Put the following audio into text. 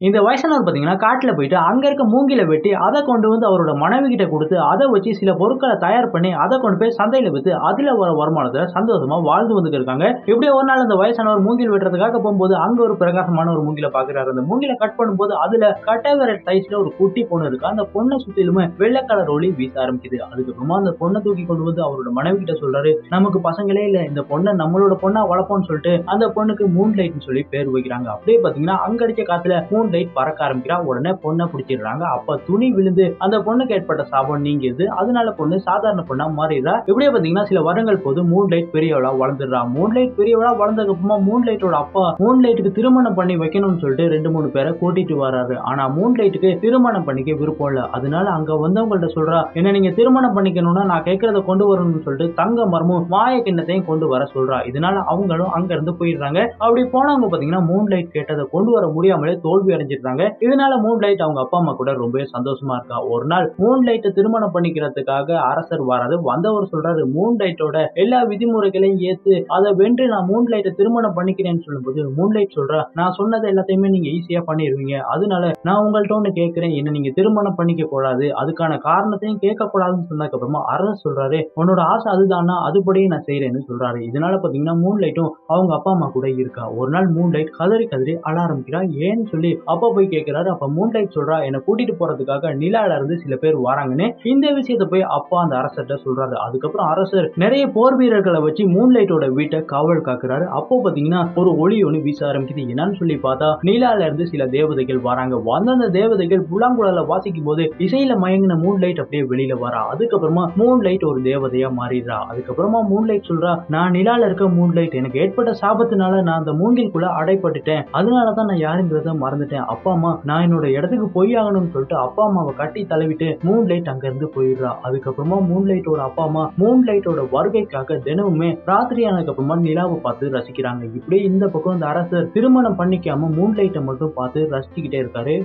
இந்த வயசானவர் பார்த்தீங்கன்னா, காட்டுல போயிட்டு அங்க இருக்க மூங்கில வெட்டி, அத கொண்டு வந்து அவரோட மனைவி கிட்ட குடுத்து, அத வச்சு சில பொருட்கள தயார் பண்ணி, அத கொண்டு போய் சந்தையில வித்து, அதுல வர வருமானத்துல சந்தோஷமா வாழ்ந்து வந்துட்டு இருக்காங்க. இப்படியே ஒரு நாள் அந்த வயசானவர் மூங்கில் வெட்டுறதுக்காக போம்போது, அங்க ஒரு பிரகாசமான ஒரு மூங்கில பார்க்குறாரு. அந்த மூங்கில கட் பண்ணும்போது, அதுல கட்டை விரல் சைஸ்ல ஒரு குட்டி பொண்ணு இருக்கு. அந்த பொண்ண சுத்திலுமே வெள்ள கலர் ஒளி வீச ஆரம்பிக்குது. அதுக்கப்புறமா அந்த பொண்ண தூக்கி கொண்டு வந்து அவரோட மனைவி கிட்ட சொல்றாரு. நமக்கு பசங்களே இல்ல. இந்த பொண்ண நம்மளோட பொண்ணா வளர்ப்போம்னு சொல்லிட்டு, அந்த பொண்ணுக்கு மூன் லைட்ன்னு சொல்லி பேர் வைக்கிறாங்க. அப்படியே பார்த்தீங்கன்னா, அங்க அடிச்ச காத்துல மூன் லைட் பறக்க ஆரம்பிக்கிறா. உடனே பொண்ண பிடிச்சிடுறாங்க. அப்ப துணி விழுந்து அந்த பொண்ணுக்கு ஏற்பட்ட சாபம் நீங்கிருது. அதனால பொண்ணு சாதாரண பொண்ணா மாறிடுறா. இப்படியே பாத்தீங்கன்னா சில வருடங்கள் போது மூன் லைட் பெரியவளா வளர்ந்துடுறா. மூன் லைட் பெரியவளா வளர்ந்ததுக்கு அப்புறமா மூன் லைட்டோட அப்பா மூன் லைட்டுக்கு திருமணம் பண்ணி வைக்கணும்னு சொல்லிட்டு 2, 3 பேரை கூட்டிட்டு வராரு. ஆனா மூன் லைட்டுக்கு திருமணம் பண்ணிக்க விருப்பம் இல்ல. அதனால அங்க வந்தவங்கள்ட்ட சொல்றா, என்ன நீங்க திருமணம் பண்ணிக்கணும்னா நான் கேட்கறத கொண்டு வரணும்னு சொல்லிட்டு தங்க மரமும் மாய கிண்ணத்தையும் கொண்டு வர சொல்றா. இதனால அவங்களும் அங்க இருந்து போயிடுறாங்க. அப்படி போனவங்க பாத்தீங்கன்னா மூன் லைட் கேட்டதை கொண்டு வர முடியாமலே தோல்வி அடைஞ்சிடுறாங்க. இதனால மூன் லைட் அவங்க அப்பா அம்மா கூட ரொம்பவே சந்தோஷமா இருக்கா. ஒரு நாள் மூன் லைட்டை திருமணம் பண்ணிக்கிறதுக்காக அரசர் வராரு. வந்தவர் சொல்றாரு, மூன் லைட்டோட எல்லா விதிமுறைகளையும் ஏத்து அதை வென்று நான் மூன் லைட்டை திருமணம் பண்ணிக்கிறேன்னு சொல்லும்போது மூன் லைட் சொல்றா, நான் சொன்னது எல்லாத்தையுமே நீங்க ஈஸியா பண்ணிடுவீங்க. அதனால நான் உங்கள்ட்ட ஒண்ணு கேட்கிறேன், என்ன நீங்க திருமணம் பண்ணிக்க கூடாது, அதுக்கான காரணத்தையும் கேட்க கூடாதுன்னு சொன்னதுக்கு அப்புறமா அரசர் சொல்றாரு, உன்னோட ஆசை அதுதானா, அதுபடியே நான் செய்யறேன்னு சொல்றாரு. இதனால பாத்தீங்கன்னா மூன் லைட்டும் அவங்க அப்பா அம்மா கூட இருக்கா. ஒரு நாள் மூன் லைட் கதறி கதறி அழ ஆரம்பிக்கிறா. ஏன்னு சொல்லி அப்பா போய் கேட்கிறாரு. அப்ப மூன் லைட் சொல்றா, என்ன கூட்டிட்டு போறதுக்காக நிலால இருந்து சில பேர் வராங்கன்னு. இந்த விஷயத்தை போய் அப்பா அந்த அரசர்கிட்ட சொல்றாரு. அதுக்கப்புறம் அரசர் நிறைய போர் வீரர்களை வச்சு மூன் லைட்டோட வீட்டை காவல் காக்குறாரு. அப்போ பாத்தீங்கன்னா ஒரு ஒளி ஒண்ணு வீச ஆரம்பிக்குது. என்னன்னு சொல்லி பார்த்தா நிலால இருந்து சில தேவதைகள் வராங்க. வந்த அந்த தேவதைகள் புல்லாங்குழல வாசிக்கும் போது இசையில மயங்கின மூன் லைட் அப்படியே வெளியில வரா. அதுக்கப்புறமா மூன் லைட் ஒரு தேவதையா மாறிடுறா. அதுக்கப்புறமா மூன் லைட் சொல்றா, நான் நிலால இருக்க மூன் லைட், எனக்கு ஏற்பட்ட சாபத்தினால நான் அந்த மூங்கில்குள்ள அடைப்பட்டுட்டேன். அதனாலதான் நான் யாருங்கிறத மறந்துட்டேன். அப்பா அம்மா நான் என்னோட இடத்துக்கு போய் ஆகணும்னு சொல்லிட்டு அப்பா அம்மாவை கட்டி தழுவிட்டு மூன் லைட் அங்க இருந்து போயிடுறா. அதுக்கப்புறமா மூன் லைட்டோட அப்பா அம்மா மூன் லைட்டோட வருகைக்காக தினமுமே ராத்திரி ஆனதுக்கு அப்புறமா நிலாவை பார்த்து ரசிக்கிறாங்க. இப்படியே இந்த பக்கம் இந்த அரசர் திருமணம் பண்ணிக்காம மூன் லைட்டை மட்டும் பார்த்து ரசிச்சுக்கிட்டே இருக்காரு.